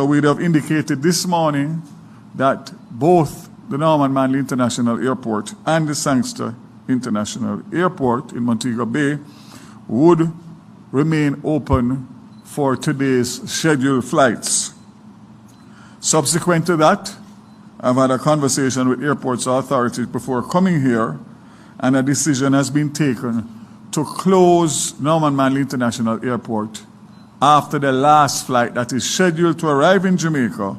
We'd have indicated this morning that both the Norman Manley International Airport and the Sangster International Airport in Montego Bay would remain open for today's scheduled flights. Subsequent to that, I've had a conversation with airports authorities before coming here, and a decision has been taken to close Norman Manley International Airport after the last flight that is scheduled to arrive in Jamaica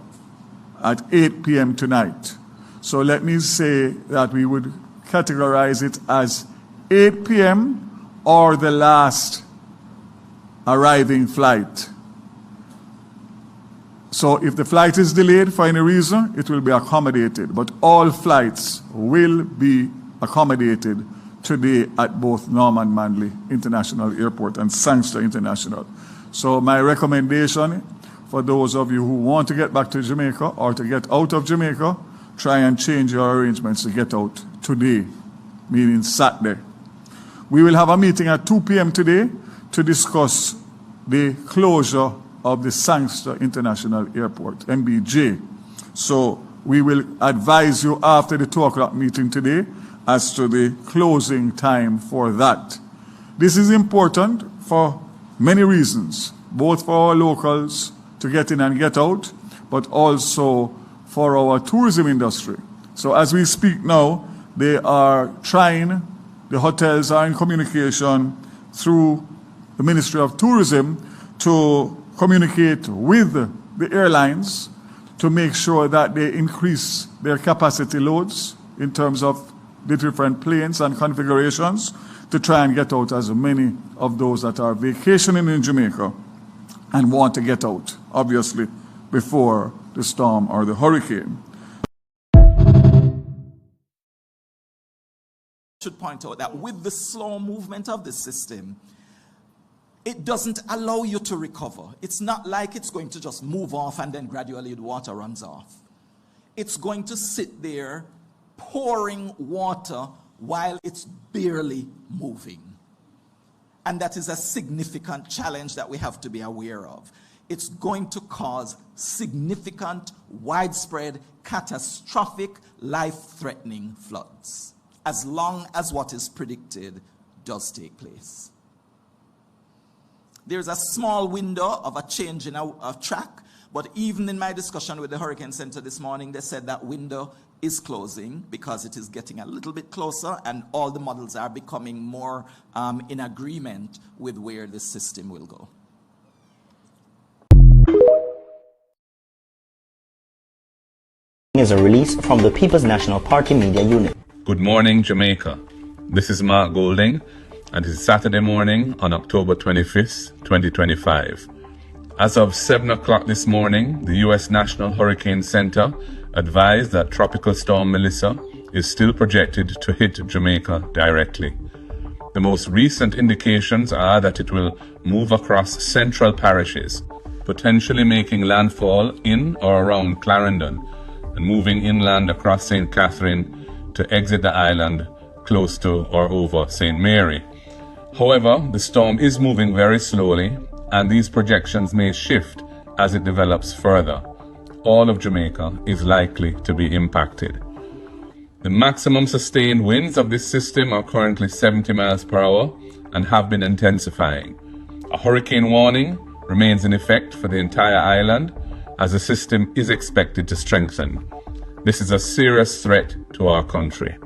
at 8 p.m. tonight. So let me say that we would categorize it as 8 p.m. or the last arriving flight. So if the flight is delayed for any reason, it will be accommodated. But all flights will be accommodated today at both Norman Manley International Airport and Sangster International. So my recommendation for those of you who want to get back to Jamaica or to get out of Jamaica, try and change your arrangements to get out today, meaning Saturday. We will have a meeting at 2 p.m. today to discuss the closure of the Sangster International Airport, MBJ. So we will advise you after the 2 o'clock meeting today as to the closing time for that. This is important for many reasons, both for our locals to get in and get out, but also for our tourism industry. So as we speak now, they are trying, the hotels are in communication through the Ministry of Tourism to communicate with the airlines to make sure that they increase their capacity loads in terms of the different planes and configurations to try and get out as many of those that are vacationing in Jamaica and want to get out, obviously, before the storm or the hurricane. Should point out that with the slow movement of the system, it doesn't allow you to recover. It's not like it's going to just move off and then gradually the water runs off. It's going to sit there pouring water while it's barely moving. And that is a significant challenge that we have to be aware of. It's going to cause significant, widespread, catastrophic, life-threatening floods, as long as what is predicted does take place. There's a small window of a change in a track, but even in my discussion with the Hurricane Center this morning, they said that window is closing because it is getting a little bit closer and all the models are becoming more in agreement with where the system will go. Is a release from the People's National Party Media Unit. Good morning, Jamaica. This is Mark Golding, and it is Saturday morning on October 25th, 2025. As of 7 o'clock this morning, the U.S. National Hurricane Center advised that Tropical Storm Melissa is still projected to hit Jamaica directly. The most recent indications are that it will move across central parishes, potentially making landfall in or around Clarendon and moving inland across St. Catherine to exit the island close to or over St. Mary. However, the storm is moving very slowly, and these projections may shift as it develops further. All of Jamaica is likely to be impacted. The maximum sustained winds of this system are currently 70 miles per hour and have been intensifying. A hurricane warning remains in effect for the entire island as the system is expected to strengthen. This is a serious threat to our country.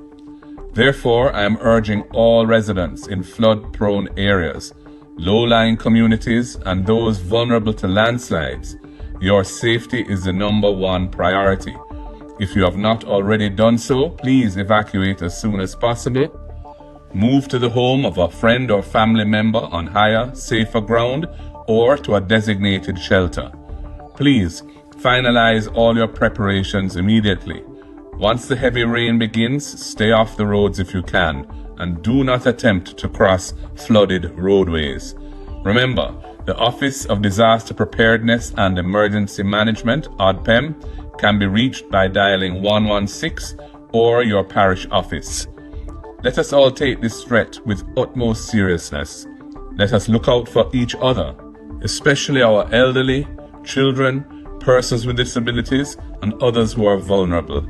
Therefore, I am urging all residents in flood-prone areas, low-lying communities, and those vulnerable to landslides. Your safety is the #1 priority. If you have not already done so, please evacuate as soon as possible. Move to the home of a friend or family member on higher, safer ground or to a designated shelter. Please finalize all your preparations immediately. Once the heavy rain begins, stay off the roads if you can, and do not attempt to cross flooded roadways. Remember, the Office of Disaster Preparedness and Emergency Management, ODPEM, can be reached by dialing 116 or your parish office. Let us all take this threat with utmost seriousness. Let us look out for each other, especially our elderly, children, persons with disabilities, and others who are vulnerable.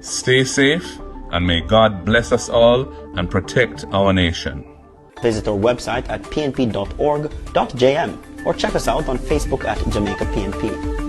Stay safe, and may God bless us all and protect our nation. Visit our website at pnp.org.jm or check us out on Facebook at Jamaica PNP.